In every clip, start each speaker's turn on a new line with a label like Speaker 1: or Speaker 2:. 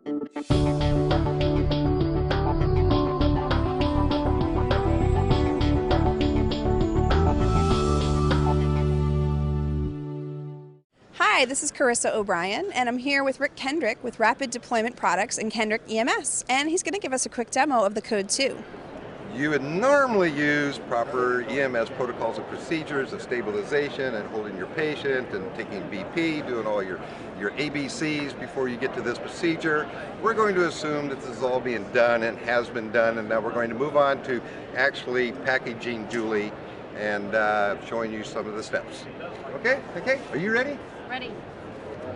Speaker 1: Hi, this is Carissa O'Brien, and I'm here with Rick Kendrick with Rapid Deployment Products and Kendrick EMS, and he's going to give us a quick demo of the K.O.D.E.
Speaker 2: You would normally use proper EMS protocols and procedures of stabilization and holding your patient and taking BP, doing all your ABCs before you get to this procedure. We're going to assume that this is all being done and has been done, and now we're going to move on to actually packaging Julie and showing you some of the steps. Okay? Okay? Are you ready?
Speaker 3: Ready.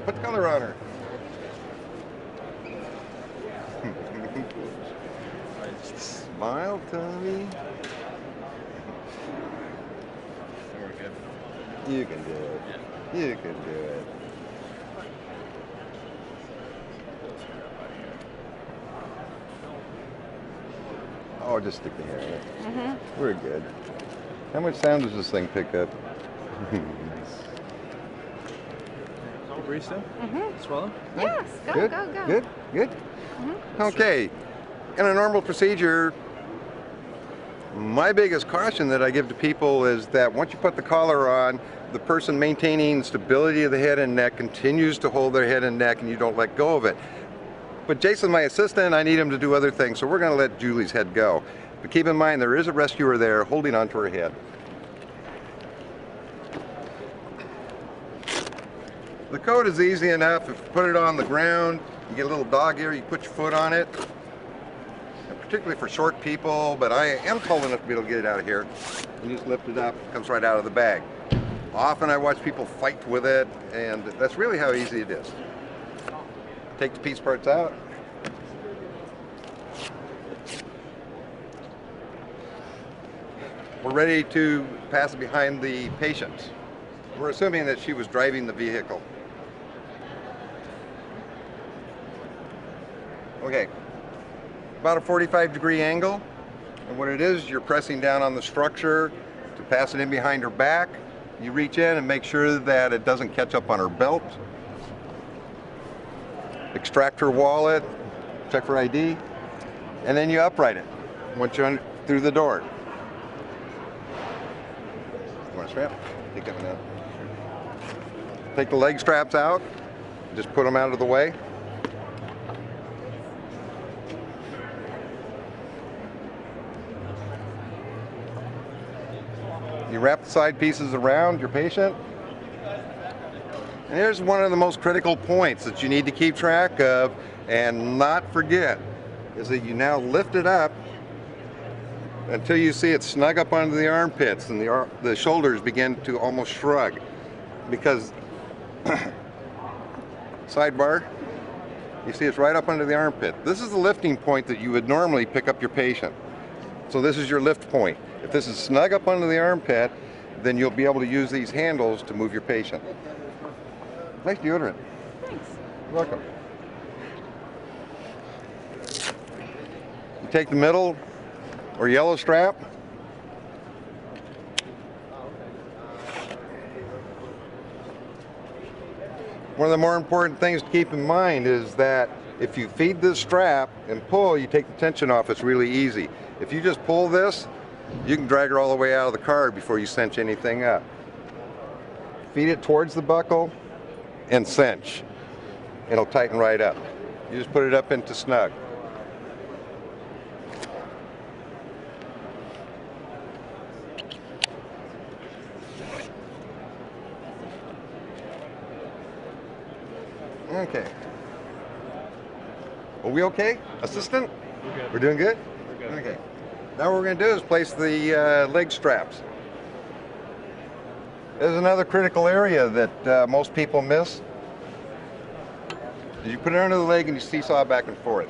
Speaker 2: Put color on her. Smile, Tommy.
Speaker 4: We're good.
Speaker 2: You can do it.
Speaker 4: Yeah.
Speaker 2: You can do it. Oh, just stick the hair in it.
Speaker 1: Mm-hmm.
Speaker 2: We're good. How much sound does this thing pick up?
Speaker 4: Breathe still?
Speaker 1: Mm-hmm.
Speaker 4: Swallow?
Speaker 1: Yes, go,
Speaker 2: Good?
Speaker 1: go, go.
Speaker 2: Good? Good?
Speaker 1: Mm-hmm.
Speaker 2: Okay. In a normal procedure, my biggest caution that I give to people is that once you put the collar on, the person maintaining stability of the head and neck continues to hold their head and neck, and you don't let go of it. But Jason, my assistant, I need him to do other things, so we're going to let Julie's head go. But keep in mind, there is a rescuer there holding onto her head. The K.O.D.E. is easy enough. If you put it on the ground, you get a little dog ear, you put your foot on it. And particularly for short people, but I am tall enough to be able to get it out of here. You just lift it up, it comes right out of the bag. Often I watch people fight with it, and that's really how easy it is. Take the piece parts out. We're ready to pass it behind the patient. We're assuming that she was driving the vehicle. Okay, about a 45-degree angle, and what it is, you're pressing down on the structure to pass it in behind her back. You reach in and make sure that it doesn't catch up on her belt. Extract her wallet, check for ID, and then you upright it once you're through the door. You want a strap? Take that one out. Take the leg straps out, just put them out of the way. You wrap the side pieces around your patient. And here's one of the most critical points that you need to keep track of and not forget, is that you now lift it up until you see it snug up under the armpits and the shoulders begin to almost shrug. Because, sidebar, you see it's right up under the armpit. This is the lifting point that you would normally pick up your patient. So this is your lift point. If this is snug up under the armpit, then you'll be able to use these handles to move your patient. Nice deodorant.
Speaker 1: Thanks.
Speaker 2: You're welcome. You take the middle or yellow strap. One of the more important things to keep in mind is that if you feed this strap and pull, you take the tension off. It's really easy. If you just pull this, you can drag her all the way out of the car before you cinch anything up. Feed it towards the buckle and cinch. It'll tighten right up. You just put it up into snug. Okay. Are we okay? Assistant?
Speaker 4: We're good.
Speaker 2: We're doing good?
Speaker 4: We're good.
Speaker 2: Okay. Now what we're going to do is place the leg straps. There's another critical area that most people miss. You put it under the leg and you seesaw back and forth.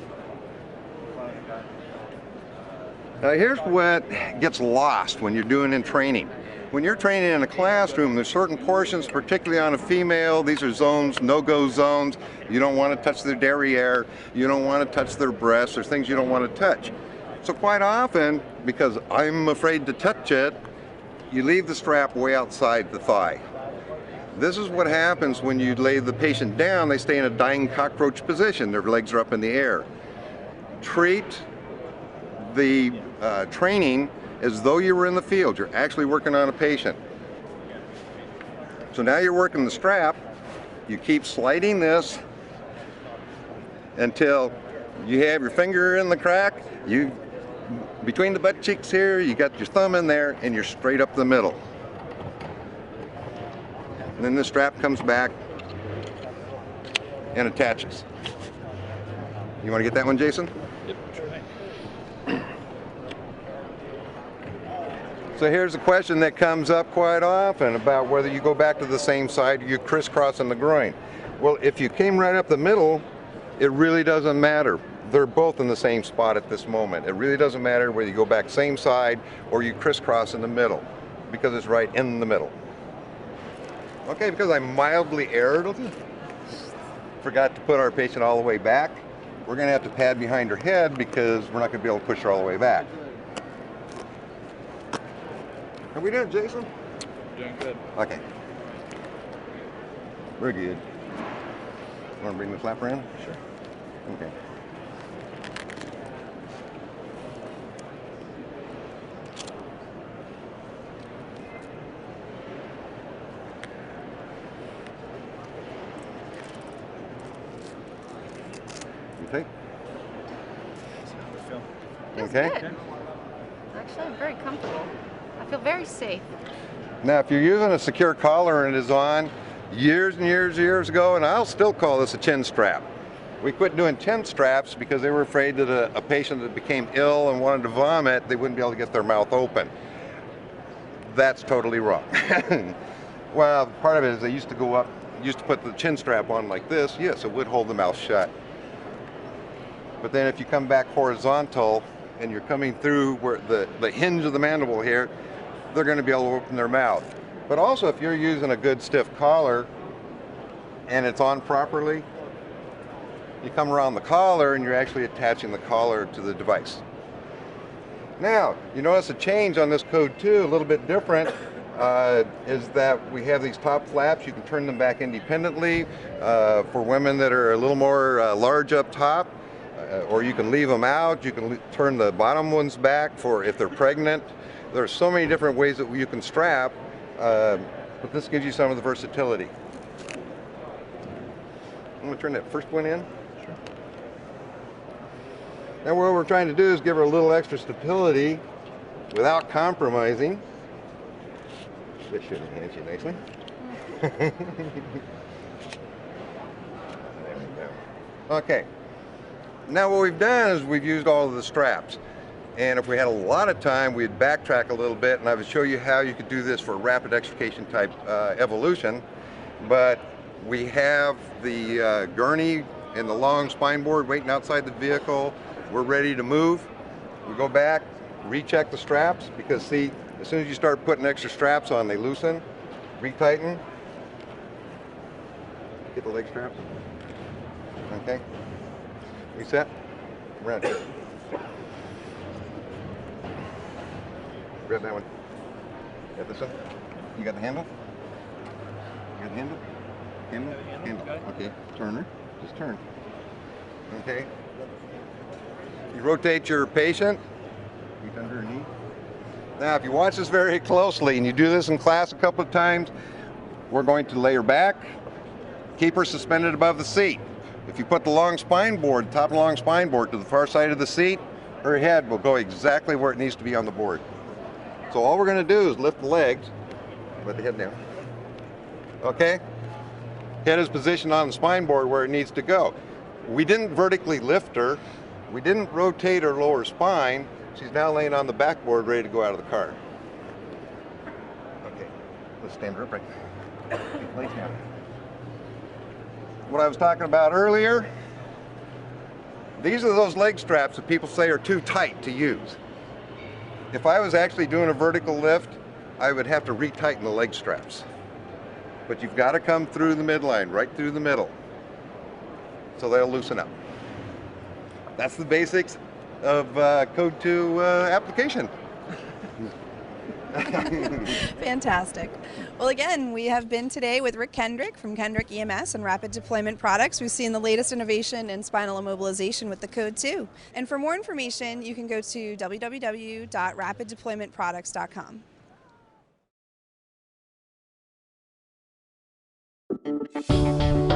Speaker 2: Now here's what gets lost when you're doing in training. When you're training in a classroom, there's certain portions, particularly on a female, these are zones, no-go zones. You don't want to touch their derriere, you don't want to touch their breasts, there's things you don't want to touch. So quite often, because I'm afraid to touch it, you leave the strap way outside the thigh. This is what happens when you lay the patient down. They stay in a dying cockroach position. Their legs are up in the air. Treat the training as though you were in the field. You're actually working on a patient. So now you're working the strap. You keep sliding this until you have your finger in the crack. Between the butt cheeks here, you got your thumb in there, and you're straight up the middle. And then the strap comes back and attaches. You want to get that one, Jason?
Speaker 4: Yep, sure.
Speaker 2: So here's a question that comes up quite often about whether you go back to the same side or you crisscross in the groin. Well, if you came right up the middle, it really doesn't matter. They're both in the same spot at this moment. It really doesn't matter whether you go back same side or you crisscross in the middle, because it's right in the middle. Okay, because I mildly erred, forgot to put our patient all the way back, we're going to have to pad behind her head because we're not going to be able to push her all the way back. How we doing, Jason?
Speaker 4: Doing good.
Speaker 2: Okay. Very good. Want to bring the flapper in?
Speaker 4: Sure.
Speaker 2: Okay. Okay.
Speaker 4: So how does it feel?
Speaker 3: Feels
Speaker 2: Okay.
Speaker 3: good. Actually, I'm very comfortable. I feel very safe.
Speaker 2: Now, if you're using a secure collar and it is on years and years ago, and I'll still call this a chin strap. We quit doing chin straps because they were afraid that a patient that became ill and wanted to vomit, they wouldn't be able to get their mouth open. That's totally wrong. Well, part of it is they used to go up, used to put the chin strap on like this. Yes, it would hold the mouth shut. But then if you come back horizontal and you're coming through where the hinge of the mandible here, they're going to be able to open their mouth. But also if you're using a good stiff collar and it's on properly, you come around the collar and you're actually attaching the collar to the device. Now, you notice a change on this K.O.D.E, a little bit different, is that we have these top flaps. You can turn them back independently for women that are a little more large up top. Or you can leave them out. You can turn the bottom ones back for if they're pregnant. There are so many different ways that you can strap, but this gives you some of the versatility. I'm going to turn that first one in.
Speaker 4: Sure.
Speaker 2: Now what we're trying to do is give her a little extra stability without compromising. This should enhance you nicely. There we go. Okay. Now what we've done is we've used all of the straps. And if we had a lot of time, we'd backtrack a little bit and I would show you how you could do this for a rapid extrication type evolution. But we have the gurney and the long spine board waiting outside the vehicle. We're ready to move. We go back, recheck the straps, because see, as soon as you start putting extra straps on, they loosen, retighten. Get the leg straps. Okay. Reset. Around here. Grab that one. Got this one? You got the handle? You got the handle? Handle? Handle. Okay. Turn her. Just turn. Okay. You rotate your patient. Feet under her knee. Now, if you watch this very closely, and you do this in class a couple of times, we're going to lay her back, keep her suspended above the seat. If you put the long spine board, top of the long spine board to the far side of the seat, her head will go exactly where it needs to be on the board. So all we're going to do is lift the legs, let the head down. Okay? Head is positioned on the spine board where it needs to go. We didn't vertically lift her. We didn't rotate her lower spine. She's now laying on the backboard ready to go out of the car. Okay, let's stand her upright. Legs down. What I was talking about earlier, these are those leg straps that people say are too tight to use. If I was actually doing a vertical lift, I would have to retighten the leg straps. But you've got to come through the midline, right through the middle, so they'll loosen up. That's the basics of K.O.D.E application.
Speaker 1: Fantastic. Well, again, we have been today with Rick Kendrick from Kendrick EMS and Rapid Deployment Products. We've seen the latest innovation in spinal immobilization with the K.O.D.E. And for more information, you can go to www.rapiddeploymentproducts.com.